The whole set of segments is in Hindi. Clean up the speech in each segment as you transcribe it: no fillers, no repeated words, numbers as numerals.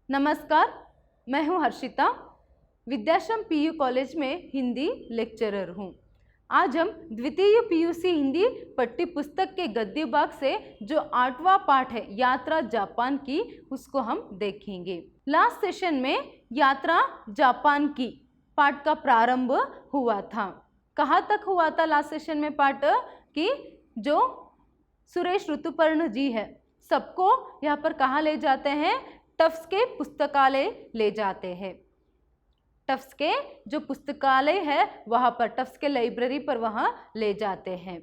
नमस्कार, मैं हूं हर्षिता, विद्याश्रम पीयू कॉलेज में हिंदी लेक्चरर हूं। आज हम द्वितीय पीयूसी हिंदी पठ्य पुस्तक के गद्य भाग से जो 8वां पाठ है यात्रा जापान की, उसको हम देखेंगे। लास्ट सेशन में यात्रा जापान की पाठ का प्रारंभ हुआ था। कहाँ तक हुआ था लास्ट सेशन में पाठ की? जो सुरेश ऋतुपर्ण जी है, सबको यहाँ पर कहाँ ले जाते हैं? टफ्स के पुस्तकालय ले जाते हैं। टफ्स के जो पुस्तकालय है वहाँ पर, टफ्स के लाइब्रेरी पर वहाँ ले जाते हैं।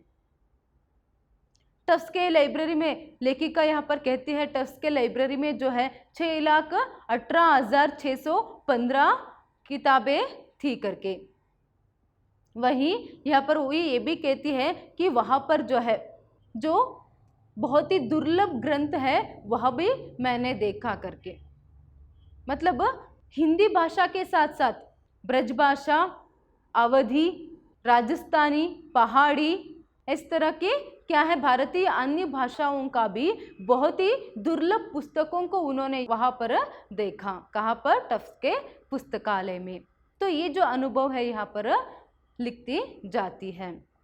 टफ्स के लाइब्रेरी में लेखिका यहाँ पर कहती है, टफ्स के लाइब्रेरी में जो है 6,18,615 किताबें थी करके। वहीं यहाँ पर वो ये भी कहती है कि वहाँ पर जो है जो बहुत ही दुर्लभ ग्रंथ है वह भी मैंने देखा करके। मतलब हिंदी भाषा के साथ साथ ब्रज भाषा, अवधी, राजस्थानी, पहाड़ी, इस तरह के क्या है भारतीय अन्य भाषाओं का भी बहुत ही दुर्लभ पुस्तकों को उन्होंने वहाँ पर देखा। कहाँ पर? टफ्स के पुस्तकालय में। तो ये जो अनुभव है यहाँ पर लिखती जाती है।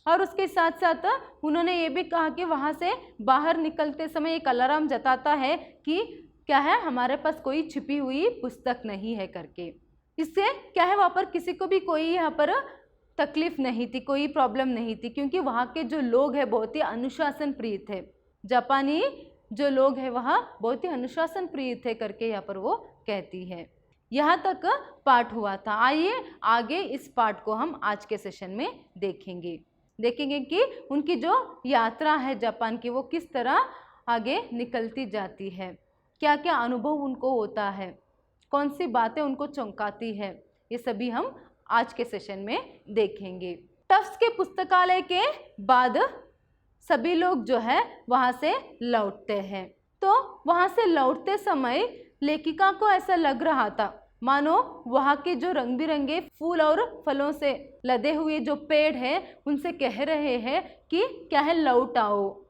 और उसके साथ साथ उन्होंने ये भी कहा कि वहाँ से बाहर निकलते समय एक अलार्म जताता है कि क्या है, हमारे पास कोई छिपी हुई पुस्तक नहीं है करके। इससे क्या है, वहाँ पर किसी को भी कोई यहाँ पर तकलीफ नहीं थी, कोई प्रॉब्लम नहीं थी, क्योंकि वहाँ के जो लोग हैं बहुत ही अनुशासन प्रिय थे। जापानी जो लोग हैं वहाँ बहुत ही अनुशासन प्रिय थे करके यहाँ पर वो कहती है। यहाँ तक पाठ हुआ था। आइए आगे इस पाठ को हम आज के सेशन में देखेंगे कि उनकी जो यात्रा है जापान की वो किस तरह आगे निकलती जाती है, क्या क्या अनुभव उनको होता है, कौन सी बातें उनको चौंकाती है, ये सभी हम आज के सेशन में देखेंगे। टफ्स के पुस्तकालय के बाद सभी लोग जो है वहाँ से लौटते हैं। तो वहाँ से लौटते समय लेखिका को ऐसा लग रहा था मानो वहाँ के जो रंग बिरंगे फूल और फलों से लदे हुए जो पेड़ हैं उनसे कह रहे हैं कि क्या है, लौट आओ।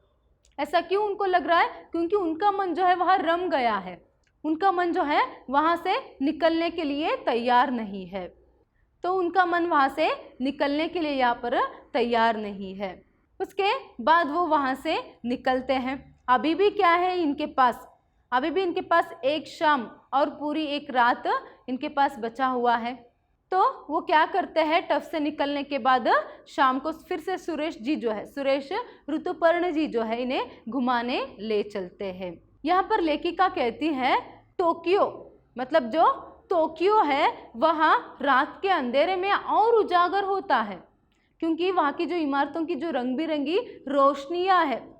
ऐसा क्यों उनको लग रहा है? क्योंकि उनका मन जो है वहाँ रम गया है, उनका मन जो है वहाँ से निकलने के लिए तैयार नहीं है। तो उनका मन वहाँ से निकलने के लिए यहाँ पर तैयार नहीं है। उसके बाद वो वहाँ से निकलते हैं। अभी भी क्या है इनके पास? अभी भी इनके पास एक शाम और पूरी एक रात इनके पास बचा हुआ है। तो वो क्या करते हैं, टफ से निकलने के बाद शाम को फिर से सुरेश ऋतुपर्ण जी जो है इन्हें घुमाने ले चलते हैं। यहाँ पर लेखिका कहती है टोक्यो, मतलब जो टोक्यो है वहाँ रात के अंधेरे में और उजागर होता है, क्योंकि वहाँ की जो इमारतों की जो रंग बिरंगी रोशनियाँ है,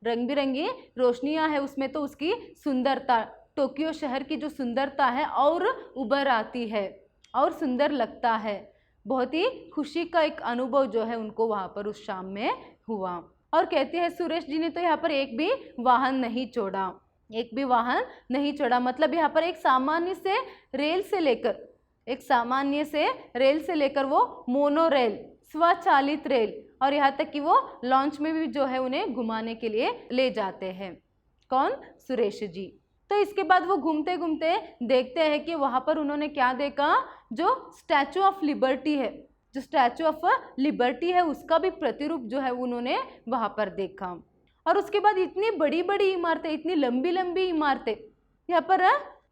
रंग बिरंगी रोशनियाँ है, उसमें तो उसकी सुंदरता, टोक्यो शहर की जो सुंदरता है और उभर आती है और सुंदर लगता है। बहुत ही खुशी का एक अनुभव जो है उनको वहाँ पर उस शाम में हुआ। और कहते हैं सुरेश जी ने तो यहाँ पर एक भी वाहन नहीं छोड़ा, मतलब यहाँ पर एक सामान्य से रेल से लेकर वो मोनो रेल, स्वचालित रेल और यहाँ तक कि वो लॉन्च में भी जो है उन्हें घुमाने के लिए ले जाते हैं। कौन? सुरेश जी। तो इसके बाद वो घूमते घूमते देखते हैं कि वहाँ पर उन्होंने क्या देखा, जो स्टैचू ऑफ लिबर्टी है, जो स्टैचू ऑफ लिबर्टी है उसका भी प्रतिरूप जो है उन्होंने वहाँ पर देखा। और उसके बाद इतनी बड़ी बड़ी इमारतें, इतनी लंबी लंबी इमारतें, यहाँ पर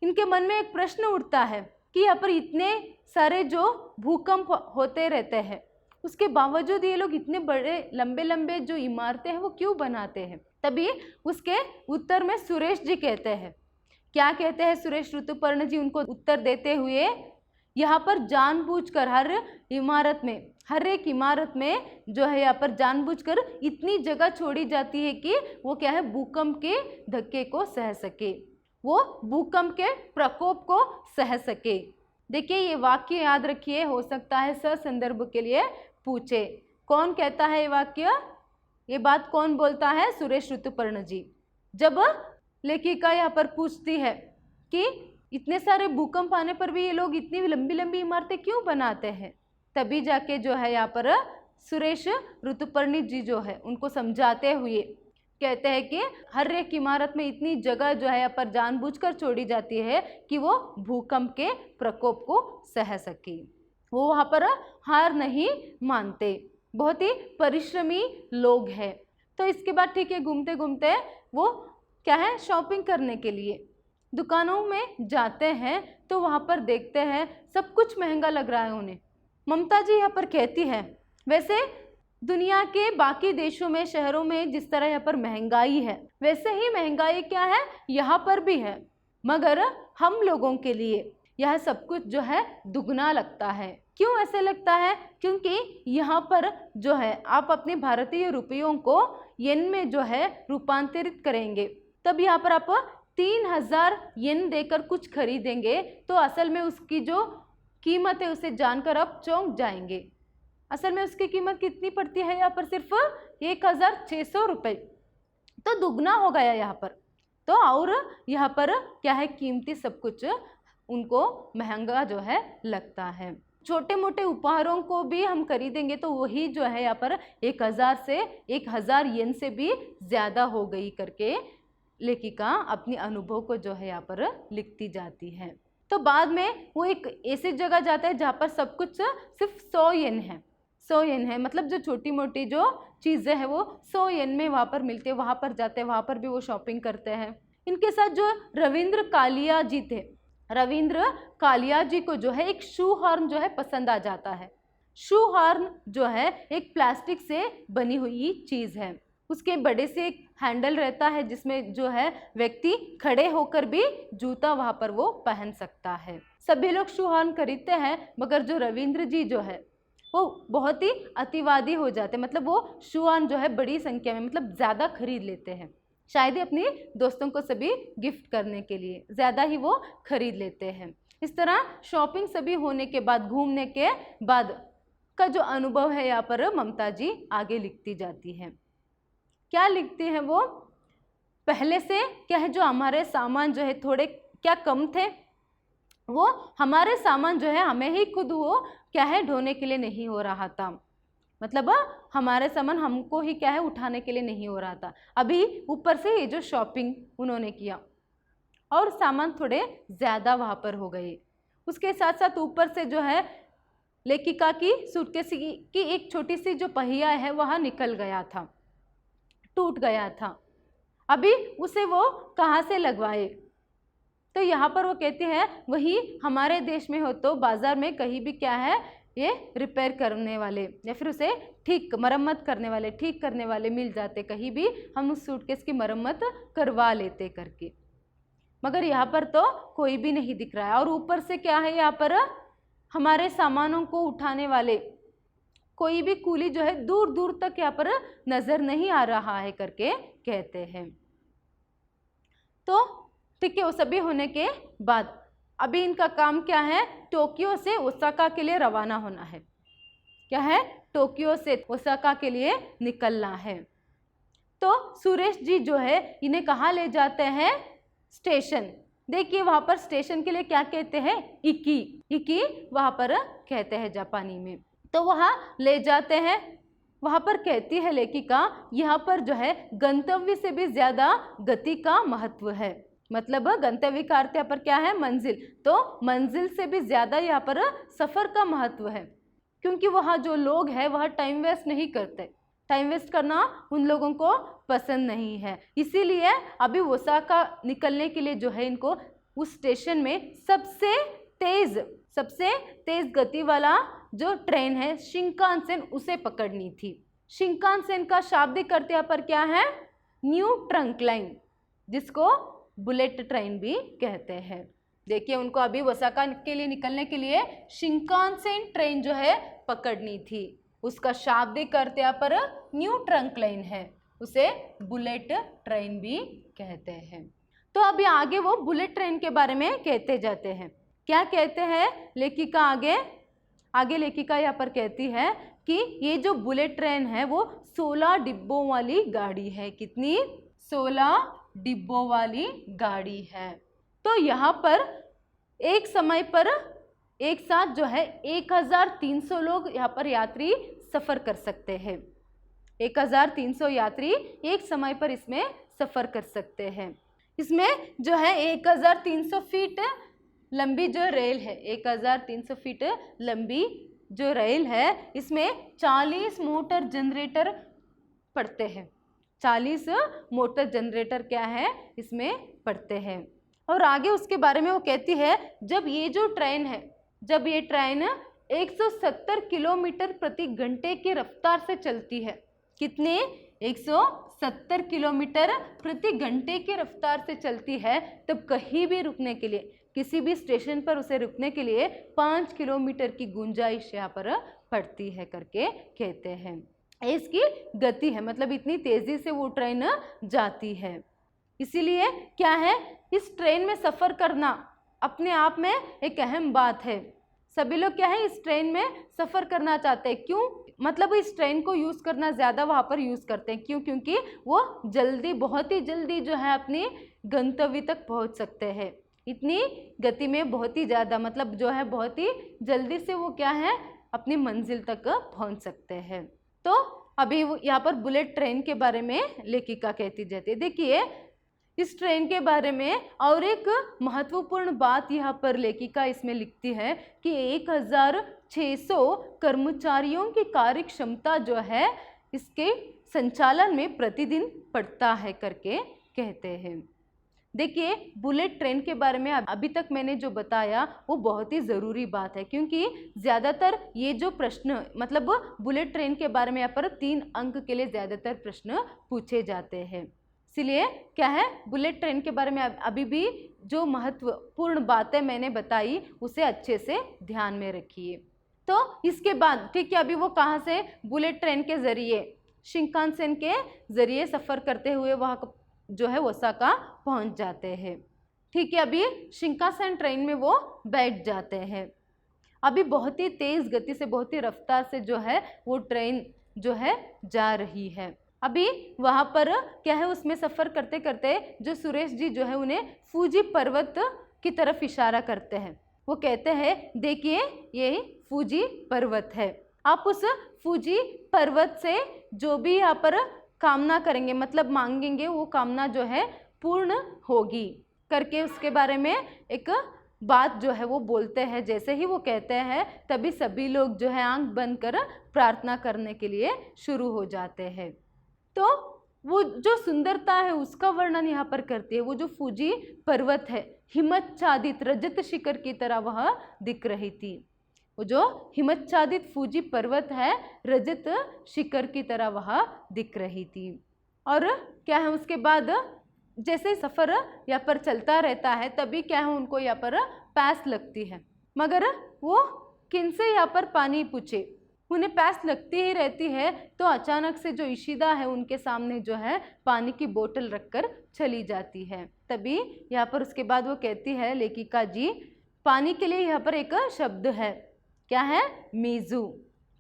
इनके मन में एक प्रश्न उठता है कि यहाँ पर इतने सारे जो भूकंप होते रहते हैं उसके बावजूद ये लोग इतने बड़े लंबे लंबे जो इमारतें हैं वो क्यों बनाते हैं? तभी उसके उत्तर में सुरेश जी कहते हैं, क्या कहते हैं सुरेश ऋतुपर्ण जी उनको उत्तर देते हुए, यहाँ पर जानबूझकर हर एक इमारत में जो है यहाँ पर जानबूझकर इतनी जगह छोड़ी जाती है कि वो क्या है, भूकंप के धक्के को सह सके, वो भूकंप के प्रकोप को सह सके। देखिए ये वाक्य याद रखिए, हो सकता है संदर्भ के लिए पूछे। कौन कहता है ये वाक्य? ये बात कौन बोलता है? सुरेश ऋतुपर्ण जी। जब लेखिका यहाँ पर पूछती है कि इतने सारे भूकंप आने पर भी ये लोग इतनी लंबी लंबी इमारतें क्यों बनाते हैं, तभी जाके जो है यहाँ पर सुरेश ऋतुपर्णी जी जो है उनको समझाते हुए कहते हैं कि हर एक इमारत में इतनी जगह जो है यहाँ पर जानबूझकर छोड़ी जाती है कि वो भूकंप के प्रकोप को सह सके। वो वहाँ पर हार नहीं मानते, बहुत ही परिश्रमी लोग हैं। तो इसके बाद ठीक है, घूमते घूमते वो क्या है, शॉपिंग करने के लिए दुकानों में जाते हैं। तो वहाँ पर देखते हैं सब कुछ महंगा लग रहा है उन्हें। ममता जी यहाँ पर कहती है, वैसे दुनिया के बाकी देशों में, शहरों में जिस तरह यहाँ पर महंगाई है, वैसे ही महंगाई क्या है यहाँ पर भी है, मगर हम लोगों के लिए यह सब कुछ जो है दुगना लगता है। क्यों ऐसे लगता है? क्योंकि यहाँ पर जो है आप अपने भारतीय रुपयों को येन में जो है रूपांतरित करेंगे, तब यहाँ पर आप 3000 येन देकर कुछ खरीदेंगे तो असल में उसकी जो कीमत है उसे जानकर आप चौंक जाएंगे। असल में उसकी कीमत कितनी पड़ती है यहाँ पर? सिर्फ 1600 रुपये। तो दुगना हो गया यहाँ पर। तो और यहाँ पर क्या है, कीमती सब कुछ उनको महंगा जो है लगता है। छोटे मोटे उपहारों को भी हम खरीदेंगे तो वही जो है यहाँ पर 1000 येन से भी ज़्यादा हो गई करके लेखिका अपनी अनुभव को जो है यहाँ पर लिखती जाती है। तो बाद में वो एक ऐसी जगह जाता है जहाँ पर सब कुछ सिर्फ 100 येन है। 100 येन है, मतलब जो छोटी मोटी जो चीज़ें हैं वो 100 येन में वहाँ पर मिलती है। वहाँ पर जाते हैं, वहाँ पर भी वो शॉपिंग करते हैं। इनके साथ जो रविंद्र कालिया जी थे, रविंद्र कालिया जी को जो है एक शू हॉर्न जो है पसंद आ जाता है। शू हॉर्न जो है एक प्लास्टिक से बनी हुई चीज़ है। उसके बड़े से एक हैंडल रहता है जिसमें जो है व्यक्ति खड़े होकर भी जूता वहाँ पर वो पहन सकता है। सभी लोग शू हॉर्न खरीदते हैं, मगर जो रविंद्र जी जो है वो बहुत ही अतिवादी हो जाते हैं। मतलब वो शू हॉर्न जो है बड़ी संख्या में, मतलब ज़्यादा खरीद लेते हैं। शायद ही अपने दोस्तों को सभी गिफ्ट करने के लिए ज़्यादा ही वो खरीद लेते हैं। इस तरह शॉपिंग सभी होने के बाद, घूमने के बाद का जो अनुभव है यहाँ पर ममता जी आगे लिखती जाती हैं। क्या लिखती हैं वो? पहले से क्या है, जो हमारे सामान जो है थोड़े क्या कम थे, वो हमारे सामान जो है हमें ही खुद वो क्या है ढोने के लिए नहीं हो रहा था। मतलब हमारे सामान हमको ही क्या है उठाने के लिए नहीं हो रहा था। अभी ऊपर से ये जो शॉपिंग उन्होंने किया और सामान थोड़े ज़्यादा वहाँ पर हो गए। उसके साथ साथ ऊपर से जो है लेखिका की सूटकेस की एक छोटी सी जो पहिया है वह निकल गया था, टूट गया था। अभी उसे वो कहाँ से लगवाए? तो यहाँ पर वो कहती है वही हमारे देश में हो तो बाज़ार में कहीं भी क्या है ये रिपेयर करने वाले या फिर उसे ठीक मरम्मत करने वाले, ठीक करने वाले मिल जाते, कहीं भी हम उस सूटकेस की मरम्मत करवा लेते करके। मगर यहाँ पर तो कोई भी नहीं दिख रहा है। और ऊपर से क्या है, यहाँ पर हमारे सामानों को उठाने वाले कोई भी कूली जो है दूर दूर तक यहाँ पर नज़र नहीं आ रहा है करके कहते हैं। तो ठीक है, वो सभी होने के बाद अभी इनका काम क्या है, टोक्यो से ओसाका के लिए रवाना होना है। क्या है? टोक्यो से ओसाका के लिए निकलना है। तो सुरेश जी जो है इन्हें कहाँ ले जाते हैं? स्टेशन। देखिए वहाँ पर स्टेशन के लिए क्या कहते हैं? इकी। इकी वहाँ पर कहते हैं जापानी में। तो वहाँ ले जाते हैं। वहाँ पर कहती है लेखिका यहाँ पर जो है गंतव्य से भी ज़्यादा गति का महत्व है। मतलब गंतव्य का अर्थ यहाँ पर क्या है? मंजिल। तो मंजिल से भी ज़्यादा यहाँ पर सफ़र का महत्व है, क्योंकि वहाँ जो लोग हैं वह टाइम वेस्ट नहीं करते। टाइम वेस्ट करना उन लोगों को पसंद नहीं है। इसीलिए अभी ओसाका निकलने के लिए जो है इनको उस स्टेशन में सबसे तेज़ गति वाला जो ट्रेन है शिंकानसेन उसे पकड़नी थी। शिंकानसेन का शाब्दिक अर्थ यहाँ पर क्या है? न्यू ट्रंक लाइन, जिसको बुलेट ट्रेन भी कहते हैं। देखिए उनको अभी ओसाका के लिए निकलने के लिए शिंकानसेन ट्रेन जो है पकड़नी थी। उसका शाब्दिक अर्थ यहाँ पर न्यू ट्रंक लाइन है, उसे बुलेट ट्रेन भी कहते हैं। तो अभी आगे वो बुलेट ट्रेन के बारे में कहते जाते हैं। क्या कहते हैं लेखिका आगे लेखिका यहाँ पर कहती है कि ये जो बुलेट ट्रेन है वो 16 डिब्बों वाली गाड़ी है। कितनी? 16 डिब्बों वाली गाड़ी है। तो यहाँ पर एक समय पर एक साथ जो है 1300 लोग यहाँ पर यात्री सफ़र कर सकते हैं। 1300 यात्री एक समय पर इसमें सफ़र कर सकते हैं। इसमें जो है 1300 फीट लंबी जो रेल है, 1300 फीट लंबी जो रेल है, इसमें 40 मोटर जनरेटर पड़ते हैं। 40 मोटर जनरेटर क्या है इसमें पड़ते हैं। और आगे उसके बारे में वो कहती है, जब ये जो ट्रेन है, जब ये ट्रेन 170 किलोमीटर प्रति घंटे की रफ्तार से चलती है, कितने 170 किलोमीटर प्रति घंटे की रफ्तार से चलती है, तब कहीं भी रुकने के लिए, किसी भी स्टेशन पर उसे रुकने के लिए 5 किलोमीटर की गुंजाइश यहाँ पर पड़ती है करके कहते हैं। इसकी गति है, मतलब इतनी तेजी से वो ट्रेन जाती है। इसीलिए क्या है, इस ट्रेन में सफ़र करना अपने आप में एक अहम बात है। सभी लोग क्या है इस ट्रेन में सफ़र करना चाहते हैं। क्यों? मतलब इस ट्रेन को यूज़ करना ज़्यादा वहाँ पर यूज़ करते हैं। क्यों? क्योंकि वो जल्दी, बहुत ही जल्दी जो है अपनी गंतव्य तक पहुँच सकते हैं। इतनी गति में बहुत ही ज़्यादा, मतलब जो है बहुत ही जल्दी से वो क्या है अपनी मंजिल तक पहुँच सकते हैं। तो अभी वो यहाँ पर बुलेट ट्रेन के बारे में लेखिका कहती जाती है। देखिए इस ट्रेन के बारे में और एक महत्वपूर्ण बात यहाँ पर लेखिका इसमें लिखती है कि 1600 कर्मचारियों की कार्य क्षमता जो है इसके संचालन में प्रतिदिन पड़ता है करके कहते हैं। देखिए बुलेट ट्रेन के बारे में अभी तक मैंने जो बताया वो बहुत ही ज़रूरी बात है, क्योंकि ज़्यादातर ये जो प्रश्न, मतलब बुलेट ट्रेन के बारे में यहाँ पर 3 अंक के लिए ज़्यादातर प्रश्न पूछे जाते हैं। इसलिए क्या है, बुलेट ट्रेन के बारे में अभी भी जो महत्वपूर्ण बातें मैंने बताई उसे अच्छे से ध्यान में रखिए। तो इसके बाद ठीक है, अभी वो कहाँ से बुलेट ट्रेन के ज़रिए, शिंकानसेन के ज़रिए सफ़र करते हुए वहाँ जो है ओसाका पहुँच जाते हैं। ठीक है, अभी शिंकानसेन ट्रेन में वो बैठ जाते हैं। अभी बहुत ही तेज़ गति से, बहुत ही रफ्तार से जो है वो ट्रेन जो है जा रही है। अभी वहाँ पर क्या है, उसमें सफ़र करते करते जो सुरेश जी जो है उन्हें फूजी पर्वत की तरफ इशारा करते हैं। वो कहते हैं देखिए ये फूजी पर्वत है, आप उस फूजी पर्वत से जो भी यहाँ पर कामना करेंगे, मतलब मांगेंगे, वो कामना जो है पूर्ण होगी करके उसके बारे में एक बात जो है वो बोलते हैं। जैसे ही वो कहते हैं तभी सभी लोग जो है आंख बंद कर प्रार्थना करने के लिए शुरू हो जाते हैं। तो वो जो सुंदरता है उसका वर्णन यहाँ पर करती है। वो जो फूजी पर्वत है, हिमच्छादित रजत शिखर की तरह वह दिख रही थी। वो जो हिमच्छादित फूजी पर्वत है, रजत शिखर की तरह वह दिख रही थी। और क्या है, उसके बाद जैसे सफ़र यहाँ पर चलता रहता है तभी क्या है उनको यहाँ पर प्यास लगती है, मगर वो किन से यहाँ पर पानी पूछे, उन्हें प्यास लगती ही रहती है। तो अचानक से जो इशिदा है उनके सामने जो है पानी की बोतल रखकर चली जाती है। तभी यहाँ पर उसके बाद वो कहती है लेखिका जी, पानी के लिए यहाँ पर एक शब्द है, क्या है, मीजू।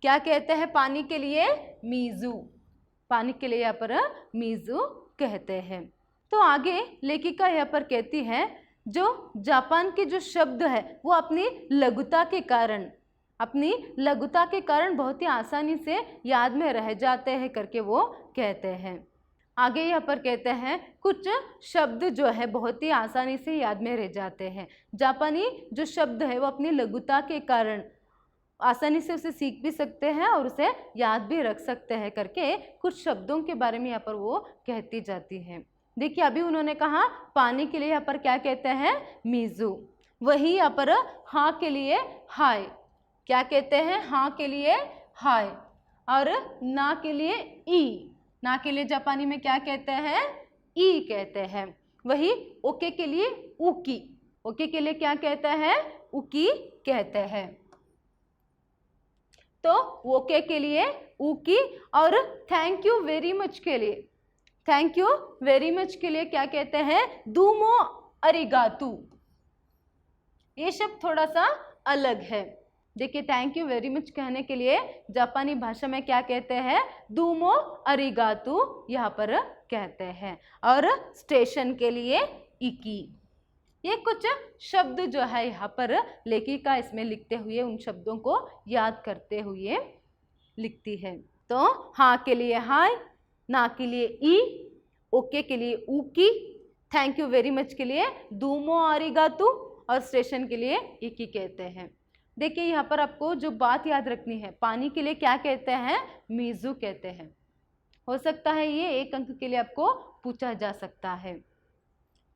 क्या कहते हैं पानी के लिए? मीजू। पानी के लिए यहाँ पर मीजू कहते हैं। तो आगे लेखिका यहाँ पर कहती है जो जापान के जो शब्द है वो अपनी लघुता के कारण बहुत ही आसानी से याद में रह जाते हैं करके वो कहते हैं। आगे यहाँ पर कहते हैं कुछ शब्द जो है बहुत ही आसानी से याद में रह जाते हैं। जापानी जो शब्द है वो अपनी लघुता के कारण आसानी से उसे सीख भी सकते हैं और उसे याद भी रख सकते हैं करके कुछ शब्दों के बारे में यहाँ पर वो कहती जाती है। देखिए अभी उन्होंने कहा पानी के लिए यहाँ पर क्या कहते हैं? मीजू। वही यहाँ पर हाँ के लिए हाय। क्या कहते हैं? हाँ के लिए हाय। और ना के लिए ई। ना के लिए जापानी में क्या कहते हैं? ई कहते हैं। वही ओके के लिए उकी। ओके के लिए क्या कहते हैं? उकी कहते हैं। तो ओके के लिए उकी। और थैंक यू वेरी मच के लिए, थैंक यू वेरी मच के लिए क्या कहते हैं? दूमो अरिगातू। ये शब्द थोड़ा सा अलग है। देखिए थैंक यू वेरी मच कहने के लिए जापानी भाषा में क्या कहते हैं? दूमो अरिगातू यहाँ पर कहते हैं। और स्टेशन के लिए इकी। ये कुछ शब्द जो है यहाँ पर लेखिका इसमें लिखते हुए उन शब्दों को याद करते हुए लिखती है। तो हाँ के लिए हाय, ना के लिए ई, ओके के लिए ऊकी, थैंक यू वेरी मच के लिए दूमो आरिगातु और स्टेशन के लिए इकी कहते हैं। देखिए यहाँ पर आपको जो बात याद रखनी है, पानी के लिए क्या कहते हैं, मीजू कहते हैं। हो सकता है ये 1 अंक के लिए आपको पूछा जा सकता है।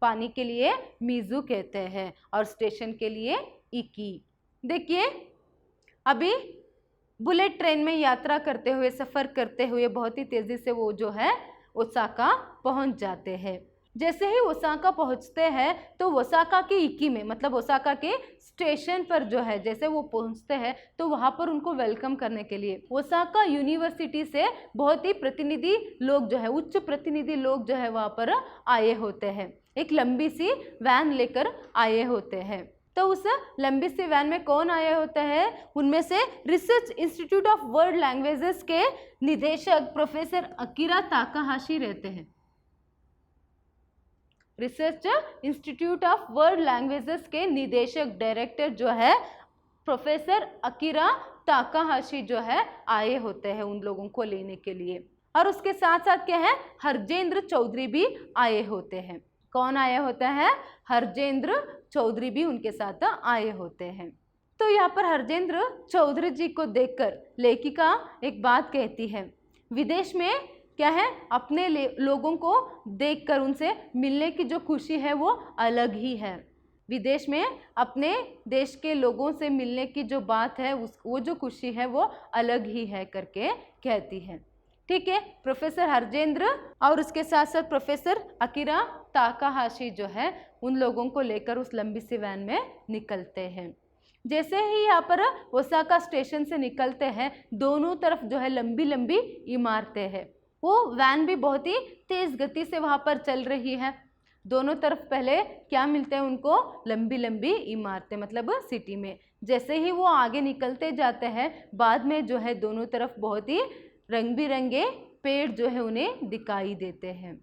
पानी के लिए मीजू कहते हैं और स्टेशन के लिए इकी। देखिए अभी बुलेट ट्रेन में यात्रा करते हुए, सफ़र करते हुए बहुत ही तेज़ी से वो जो है ओसाका पहुंच जाते हैं। जैसे ही ओसाका पहुंचते हैं तो ओसाका के इकी में, मतलब ओसाका के स्टेशन पर जो है जैसे वो पहुंचते हैं तो वहाँ पर उनको वेलकम करने के लिए ओसाका यूनिवर्सिटी से बहुत ही प्रतिनिधि लोग जो है, उच्च प्रतिनिधि लोग जो है वहाँ पर आए होते हैं। एक लंबी सी वैन लेकर आए होते हैं। तो उस लंबी सी वैन में कौन आए होते हैं, उनमें से research institute of world languages के निदेशक प्रोफेसर अकीरा ताकाहाशी रहते हैं। Research institute of world languages के निदेशक डायरेक्टर जो है प्रोफेसर अकीरा ताकाहाशी जो है आए होते हैं उन लोगों को लेने के लिए। और उसके साथ साथ क्या है, हरजेंद्र चौधरी भी आए होते हैं। कौन आए होते हैं, हरजेंद्र चौधरी भी उनके साथ आए होते हैं। तो यहाँ पर हरजेंद्र चौधरी जी को देखकर लेखिका एक बात कहती है, विदेश में क्या है, अपने लोगों को देखकर उनसे मिलने की जो खुशी है वो अलग ही है। विदेश में अपने देश के लोगों से मिलने की जो बात है वो जो खुशी है वो अलग ही है करके कहती है। ठीक है, प्रोफेसर हरजेंद्र और उसके साथ साथ प्रोफेसर अकीरा ताकाहाशी जो है उन लोगों को लेकर उस लंबी सी वैन में निकलते हैं। जैसे ही यहाँ पर ओसाका स्टेशन से निकलते हैं, दोनों तरफ जो है लंबी लंबी इमारतें हैं। वो वैन भी बहुत ही तेज़ गति से वहाँ पर चल रही है। दोनों तरफ पहले क्या मिलते हैं उनको, लंबी लंबी इमारतें, मतलब सिटी में। जैसे ही वो आगे निकलते जाते हैं, बाद में जो है दोनों तरफ बहुत ही रंग बिरंगे पेड़ जो है उन्हें दिखाई देते हैं।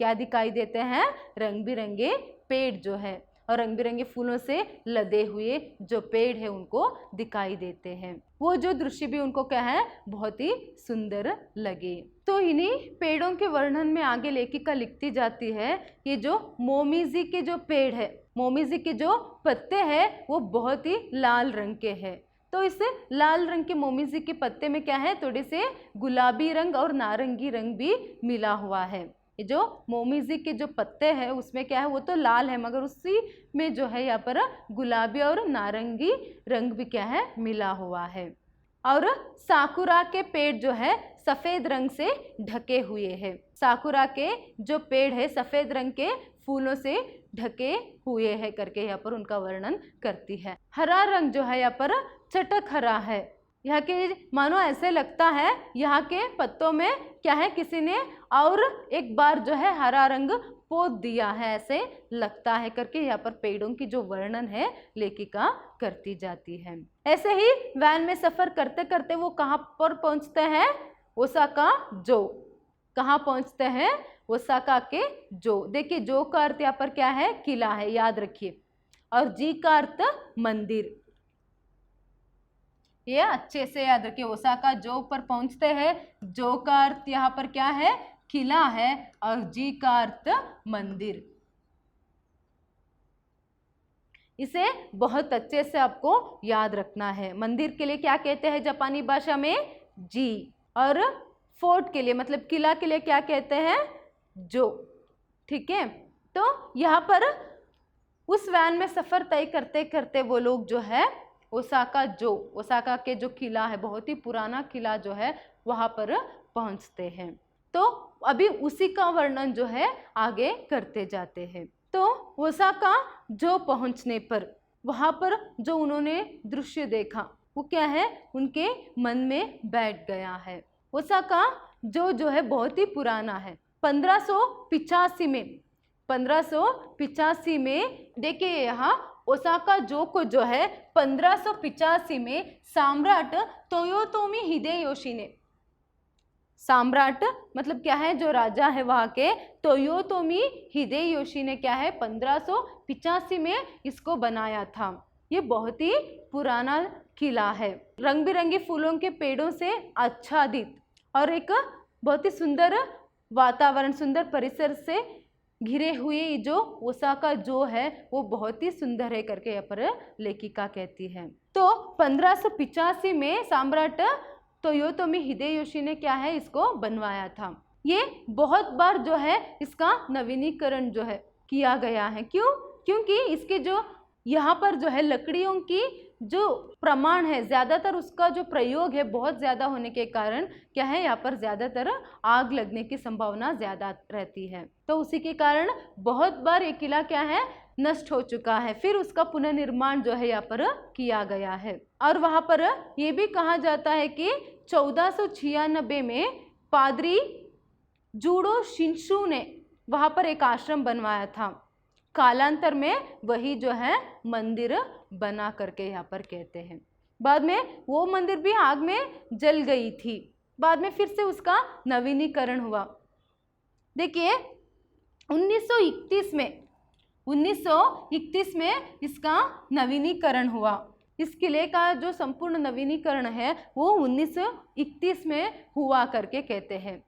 क्या दिखाई देते हैं, रंग बिरंगे पेड़ जो है, और रंग बिरंगे फूलों से लदे हुए जो पेड़ है उनको दिखाई देते हैं। वो जो दृश्य भी उनको क्या है, बहुत ही सुंदर लगे। तो इन्हीं पेड़ों के वर्णन में आगे लेखिका लिखती जाती है, ये जो मोमीजी के जो पेड़ है, मोमीजी के जो पत्ते हैं वो बहुत ही लाल रंग के हैं। तो इस लाल रंग के मोमीजी के पत्ते में क्या है, थोड़े से गुलाबी रंग और नारंगी रंग भी मिला हुआ है। ये जो मोमीजी के जो पत्ते हैं उसमें क्या है, वो तो लाल है मगर उसी में जो है यहाँ पर गुलाबी और नारंगी रंग भी क्या है, मिला हुआ है। और साकुरा के पेड़ जो है सफ़ेद रंग से ढके हुए हैं। साकुरा के जो पेड़ है सफ़ेद रंग के फूलों से ढके हुए हैं करके यहाँ पर उनका वर्णन करती है। हरा रंग जो है यहाँ पर चटक हरा है। यहाँ के मानो ऐसे लगता है यहाँ के पत्तों में क्या है, किसी ने और एक बार जो है हरा रंग पोत दिया है, ऐसे लगता है करके यहाँ पर पेड़ों की जो वर्णन है लेखिका करती जाती है। ऐसे ही वैन में सफ़र करते करते वो कहाँ पर पहुँचते हैं, ओसाका जो। कहाँ पहुँचते हैं, ओसाका के जो। देखिए जो का अर्थ यहाँ पर क्या है, किला है, याद रखिए, और जी का अर्थ मंदिर। ये अच्छे से याद रखिए, ओसाका जो पर पहुंचते हैं, जो का अर्थ यहाँ पर क्या है, किला है, और जी का अर्थ मंदिर। इसे बहुत अच्छे से आपको याद रखना है। मंदिर के लिए क्या कहते हैं जापानी भाषा में, जी, और फोर्ट के लिए मतलब किला के लिए क्या कहते हैं, जो। ठीक है, तो यहाँ पर उस वैन में सफ़र तय करते करते वो लोग जो है ओसाका के जो किला है, बहुत ही पुराना किला जो है, वहाँ पर पहुँचते हैं। तो अभी उसी का वर्णन जो है आगे करते जाते हैं। तो ओसाका जो पहुँचने पर वहाँ पर जो उन्होंने दृश्य देखा वो क्या है, उनके मन में बैठ गया है। ओसाका जो है बहुत ही पुराना है। 1585 में देखिए यहाँ ओसाका जो को जो है 1585 में सम्राट तोयोतोमी हिदेयोशी ने, सम्राट मतलब क्या है, जो राजा है वहाँ के, तोयोतोमी हिदेयोशी ने क्या है 1585 में इसको बनाया था। ये बहुत ही पुराना किला है, रंग बिरंगे फूलों के पेड़ों से आच्छादित और एक बहुत ही सुंदर वातावरण, सुंदर परिसर से घिरे हुए जो ओसाका जो है वो बहुत ही सुंदर है करके यहाँ पर लेखिका कहती है। तो 1585 में सम्राट तोयोतोमी हिदेयोशी ने क्या है इसको बनवाया था। ये बहुत बार जो है इसका नवीनीकरण जो है किया गया है। क्यों? क्योंकि इसके जो यहाँ पर जो है लकड़ियों की जो प्रमाण है, ज़्यादातर उसका जो प्रयोग है बहुत ज़्यादा होने के कारण क्या है यहाँ पर ज़्यादातर आग लगने की संभावना ज़्यादा रहती है। तो उसी के कारण बहुत बार ये किला क्या है नष्ट हो चुका है, फिर उसका पुनर्निर्माण जो है यहाँ पर किया गया है। और वहाँ पर ये भी कहा जाता है कि 1496 में पादरी जूडो शिंशु ने वहाँ पर एक आश्रम बनवाया था। कालांतर में वही जो है मंदिर बना करके यहाँ पर कहते हैं। बाद में वो मंदिर भी आग में जल गई थी, बाद में फिर से उसका नवीनीकरण हुआ। देखिए 1931 में इसका नवीनीकरण हुआ। इस किले का जो संपूर्ण नवीनीकरण है वो 1931 में हुआ करके कहते हैं।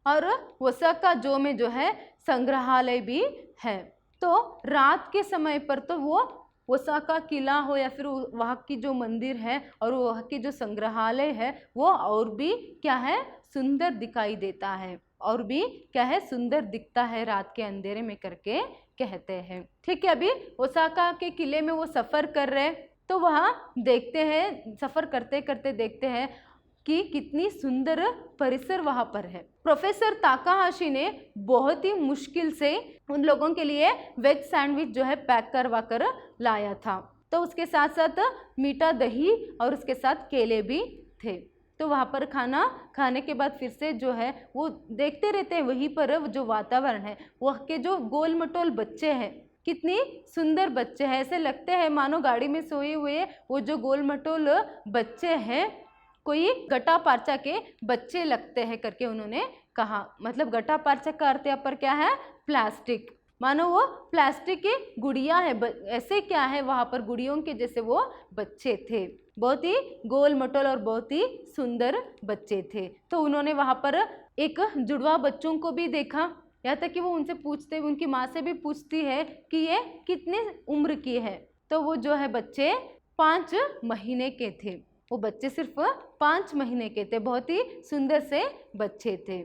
और ओसाका जो में जो है संग्रहालय भी है। तो रात के समय पर तो वो ओसाका किला हो या फिर वहाँ की जो मंदिर है और वहाँ की जो संग्रहालय है वो और भी क्या है सुंदर दिखाई देता है, और भी क्या है सुंदर दिखता है रात के अंधेरे में करके कहते हैं। ठीक है, अभी ओसाका के किले में वो सफ़र कर रहे, तो वहाँ देखते हैं, सफ़र करते करते देखते हैं कि कितनी सुंदर परिसर वहाँ पर है। प्रोफेसर ताकाहाशी ने बहुत ही मुश्किल से उन लोगों के लिए वेज सैंडविच जो है पैक करवा कर लाया था। तो उसके साथ साथ मीठा दही और उसके साथ केले भी थे। तो वहाँ पर खाना खाने के बाद फिर से जो है वो देखते रहते हैं वहीं पर जो वातावरण है, वह के जो गोल मटोल बच्चे हैं, कितनी सुंदर बच्चे हैं, ऐसे लगते हैं मानो गाड़ी में सोए हुए वो जो गोल मटोल बच्चे हैं कोई गटा पार्चा के बच्चे लगते हैं करके उन्होंने कहा। मतलब गटा पार्चा का अर्थ यहाँ पर क्या है प्लास्टिक, मानो वो प्लास्टिक की गुड़िया है, ऐसे क्या है वहाँ पर गुड़ियों के जैसे वो बच्चे थे, बहुत ही गोल मटोल और बहुत ही सुंदर बच्चे थे। तो उन्होंने वहाँ पर एक जुड़वा बच्चों को भी देखा, यहाँ तक कि वो उनसे पूछते, उनकी माँ से भी पूछती है कि ये कितने उम्र की है। तो वो जो है बच्चे 5 महीने के थे, वो बच्चे सिर्फ 5 महीने के थे, बहुत ही सुंदर से बच्चे थे।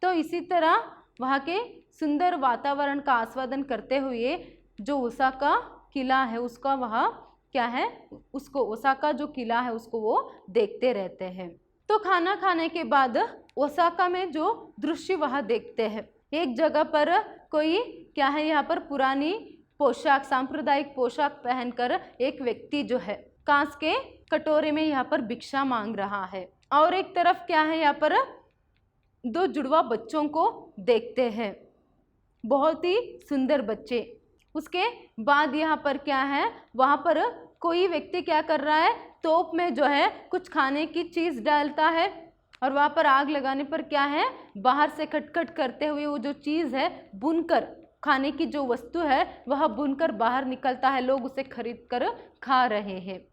तो इसी तरह वहाँ के सुंदर वातावरण का आस्वादन करते हुए जो ओसाका किला है उसका वहाँ क्या है उसको ओसाका जो किला है उसको वो देखते रहते हैं। तो खाना खाने के बाद ओसाका में जो दृश्य वहाँ देखते हैं, एक जगह पर कोई क्या है यहाँ पर पुरानी पोशाक, सांप्रदायिक पोशाक पहनकर एक व्यक्ति जो है कांच के कटोरे में यहाँ पर भिक्षा मांग रहा है, और एक तरफ क्या है यहाँ पर 2 जुड़वा बच्चों को देखते हैं, बहुत ही सुंदर बच्चे। उसके बाद यहाँ पर क्या है वहाँ पर कोई व्यक्ति क्या कर रहा है, तोप में जो है कुछ खाने की चीज़ डालता है, और वहाँ पर आग लगाने पर क्या है बाहर से खटखट करते हुए वो जो चीज़ है बुनकर, खाने की जो वस्तु है वह बुनकर बाहर निकलता है, लोग उसे खरीद कर खा रहे हैं।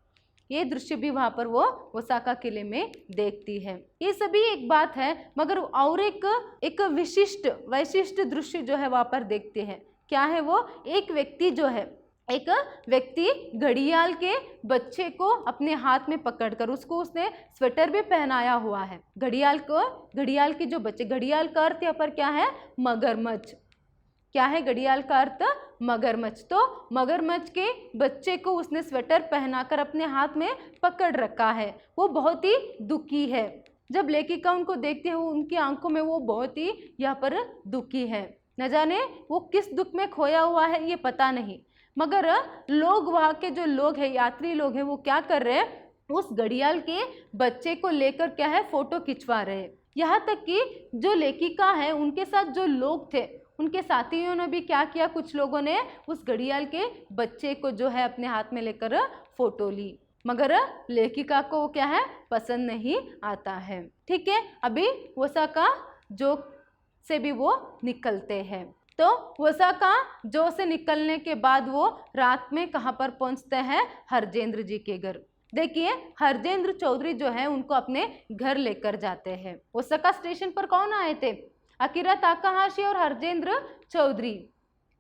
ये दृश्य भी वहाँ पर वो ओसाका किले में देखती है। ये सभी एक बात है, मगर और एक वैशिष्ट दृश्य जो है वहाँ पर देखते हैं। क्या है वो, एक व्यक्ति जो है, एक व्यक्ति घड़ियाल के बच्चे को अपने हाथ में पकड़कर, उसको उसने स्वेटर भी पहनाया हुआ है। घड़ियाल के जो बच्चे, घड़ियाल का अर्थ यहाँ पर क्या है मगरमच्छ, क्या है घड़ियाल का अर्थ मगरमच्छ। तो मगरमच्छ के बच्चे को उसने स्वेटर पहनाकर अपने हाथ में पकड़ रखा है, वो बहुत ही दुखी है। जब लेखिका उनको देखती है उनकी आंखों में वो बहुत ही यहाँ पर दुखी है, न जाने वो किस दुख में खोया हुआ है ये पता नहीं, मगर लोग वहाँ के जो लोग हैं, यात्री लोग हैं, वो क्या कर रहे हैं उस घड़ियाल के बच्चे को लेकर क्या है फोटो खिंचवा रहे हैं। यहाँ तक कि जो लेखिका है उनके साथ जो लोग थे उनके साथियों ने भी क्या किया, कुछ लोगों ने उस घड़ियाल के बच्चे को जो है अपने हाथ में लेकर फोटो ली, मगर लेखिका को क्या है पसंद नहीं आता है। ठीक है, अभी ओसाका जो से भी वो निकलते हैं। तो ओसाका जो से निकलने के बाद वो रात में कहाँ पर पहुँचते हैं, हरजेंद्र जी के घर। देखिए हरजेंद्र चौधरी जो है उनको अपने घर लेकर जाते हैं। ओसाका स्टेशन पर कौन आए थे? अकीरा ताकाहाशी और हरजेंद्र चौधरी।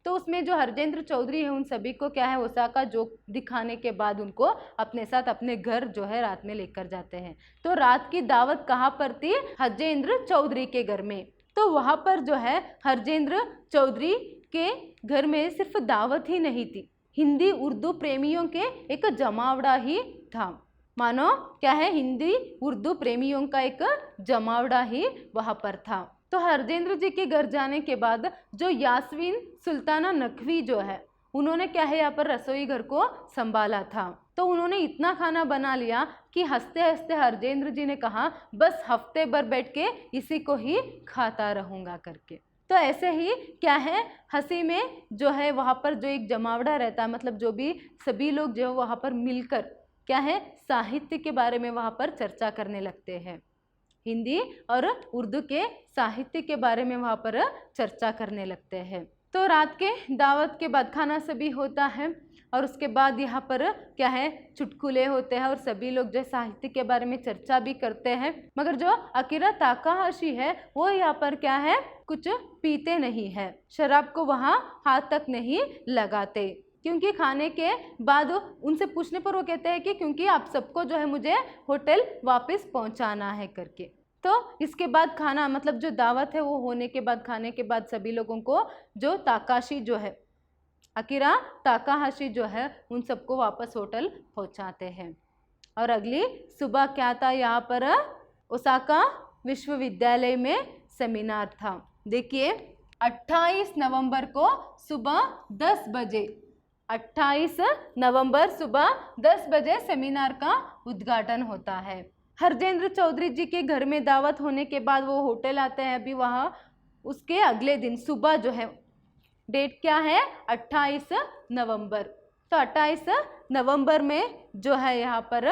तो उसमें जो हरजेंद्र चौधरी है उन सभी को क्या है, ओसाका जोक दिखाने के बाद उनको अपने साथ अपने घर जो है रात में लेकर जाते हैं। तो रात की दावत कहाँ पर थी? हरजेंद्र चौधरी के घर में। तो वहाँ पर जो है हरजेंद्र चौधरी के घर में सिर्फ दावत ही नहीं थी, हिंदी उर्दू प्रेमियों के एक जमावड़ा ही था। मानो क्या है, हिंदी उर्दू प्रेमियों का एक जमावड़ा ही वहाँ पर था। तो हरजेंद्र जी के घर जाने के बाद जो यास्मीन सुल्ताना नकवी जो है उन्होंने क्या है यहाँ पर रसोई घर को संभाला था। तो उन्होंने इतना खाना बना लिया कि हंसते हंसते हरजेंद्र जी ने कहा बस हफ्ते भर बैठ के इसी को ही खाता रहूँगा करके। तो ऐसे ही क्या है, हंसी में जो है वहाँ पर जो एक जमावड़ा रहता है, मतलब जो भी सभी लोग जो वहाँ पर मिलकर क्या है साहित्य के बारे में वहाँ पर चर्चा करने लगते हैं। हिंदी और उर्दू के साहित्य के बारे में वहाँ पर चर्चा करने लगते हैं। तो रात के दावत के बाद खाना सभी होता है और उसके बाद यहाँ पर क्या है चुटकुले होते हैं और सभी लोग जो साहित्य के बारे में चर्चा भी करते हैं। मगर जो अकीरा ताकाहाशी है वो यहाँ पर क्या है कुछ पीते नहीं है, शराब को वहाँ हाथ तक नहीं लगाते, क्योंकि खाने के बाद उनसे पूछने पर वो कहते हैं कि क्योंकि आप सबको जो है मुझे होटल वापस पहुंचाना है करके। तो इसके बाद खाना मतलब जो दावत है वो होने के बाद, खाने के बाद सभी लोगों को जो ताकाशी जो है अकीरा ताकाहाशी जो है उन सबको वापस होटल पहुंचाते हैं। और अगली सुबह क्या था, यहाँ पर ओसाका विश्वविद्यालय में सेमिनार था। देखिए 28 नवंबर को सुबह 10 बजे 28 नवंबर सुबह 10 बजे सेमिनार का उद्घाटन होता है। हरजेंद्र चौधरी जी के घर में दावत होने के बाद वो होटल आते हैं अभी वहाँ। उसके अगले दिन सुबह जो है, डेट क्या है 28 नवंबर, तो 28 नवंबर में जो है यहाँ पर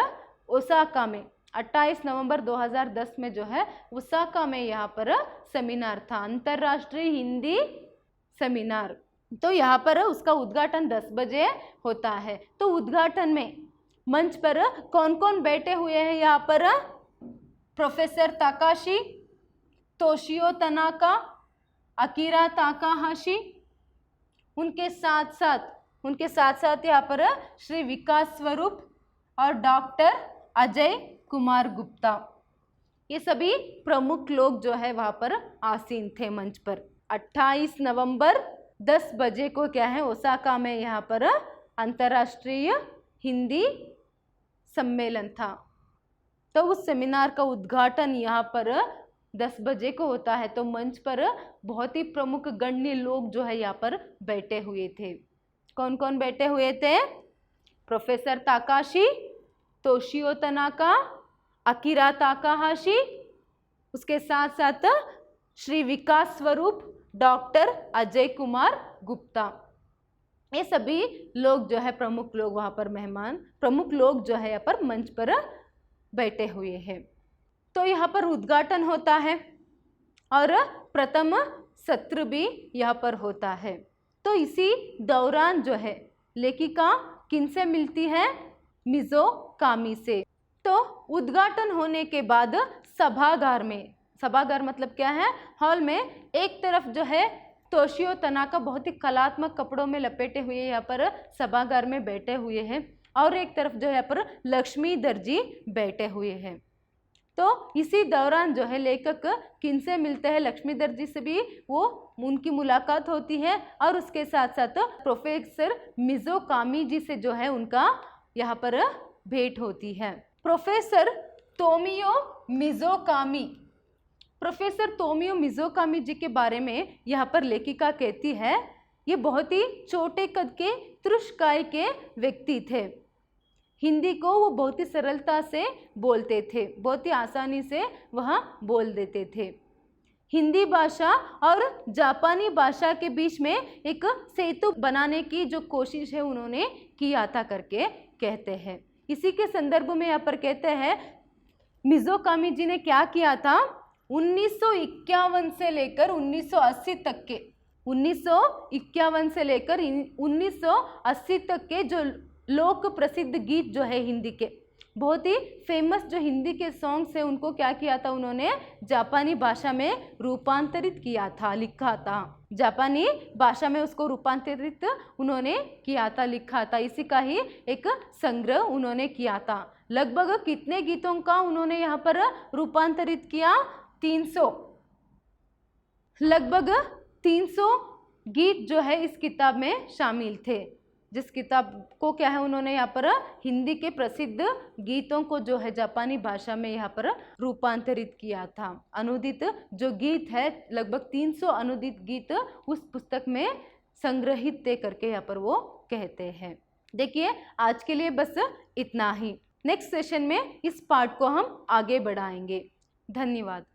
ओसाका में 28 नवंबर 2010 में जो है ओसाका में यहाँ पर सेमिनार था, अंतर्राष्ट्रीय हिंदी सेमिनार। तो यहाँ पर उसका उद्घाटन 10 बजे होता है। तो उद्घाटन में मंच पर कौन कौन बैठे हुए हैं, यहाँ पर professor Takashi, Toshio Tanaka, Akira Takahashi, उनके साथ साथ यहाँ पर श्री विकास स्वरूप और डॉक्टर अजय कुमार गुप्ता, ये सभी प्रमुख लोग जो है वहाँ पर आसीन थे मंच पर। 28 नवंबर 10 बजे को क्या है ओसाका में यहाँ पर अंतर्राष्ट्रीय हिंदी सम्मेलन था। तो उस सेमिनार का उद्घाटन यहाँ पर 10 बजे को होता है। तो मंच पर बहुत ही प्रमुख गण्य लोग जो है यहाँ पर बैठे हुए थे। कौन कौन बैठे हुए थे? Professor Takashi, Toshio Tanaka, Akira Takahashi, उसके साथ साथ श्री विकास स्वरूप, डॉक्टर अजय कुमार गुप्ता, ये सभी लोग जो है प्रमुख लोग वहाँ पर प्रमुख लोग जो है यहाँ पर मंच पर बैठे हुए हैं। तो यहाँ पर उद्घाटन होता है और प्रथम सत्र भी यहाँ पर होता है। तो इसी दौरान जो है लेखिका किनसे मिलती है? मिजो कामी से। तो उद्घाटन होने के बाद सभागार में, सभागार मतलब क्या है, हॉल में एक तरफ जो है तोशियो तनाका बहुत ही कलात्मक कपड़ों में लपेटे हुए यहाँ पर सभागार में बैठे हुए हैं और एक तरफ जो है यहाँ पर लक्ष्मीधर जी बैठे हुए हैं। तो इसी दौरान जो है लेखक किनसे मिलते हैं? लक्ष्मीधर जी से भी वो उनकी मुलाकात होती है और उसके साथ साथ प्रोफेसर मिजो कामी जी से जो है उनका यहाँ पर भेंट होती है। प्रोफेसर तोमियो मिज़ोकामी, प्रोफेसर तोमियो मिज़ोकामी जी के बारे में यहाँ पर लेखिका कहती है ये बहुत ही छोटे कद के तुरुष्काय के व्यक्ति थे। हिंदी को वो बहुत ही सरलता से बोलते थे, बहुत ही आसानी से वह बोल देते थे। हिंदी भाषा और जापानी भाषा के बीच में एक सेतु बनाने की जो कोशिश है उन्होंने किया था करके कहते हैं। इसी के संदर्भ में यहाँ पर कहते हैं मिज़ोकामी जी ने क्या किया था, 1951 से लेकर 1980 तक के 1951 से लेकर 1980 तक के जो लोक प्रसिद्ध गीत जो है हिंदी के बहुत ही फेमस जो हिंदी के सॉन्ग्स है उनको क्या किया था उन्होंने जापानी भाषा में रूपांतरित किया था, लिखा था। जापानी भाषा में उसको रूपांतरित उन्होंने किया था, लिखा था। इसी का ही एक संग्रह उन्होंने किया था। लगभग कितने गीतों का उन्होंने यहाँ पर रूपांतरित किया? 300। लगभग 300 गीत जो है इस किताब में शामिल थे। जिस किताब को क्या है उन्होंने यहाँ पर हिंदी के प्रसिद्ध गीतों को जो है जापानी भाषा में यहाँ पर रूपांतरित किया था। अनुदित जो गीत है लगभग 300 अनुदित गीत उस पुस्तक में संग्रहित थे करके यहाँ पर वो कहते हैं। देखिए आज के लिए बस इतना ही। नेक्स्ट सेशन में इस पार्ट को हम आगे बढ़ाएंगे। धन्यवाद।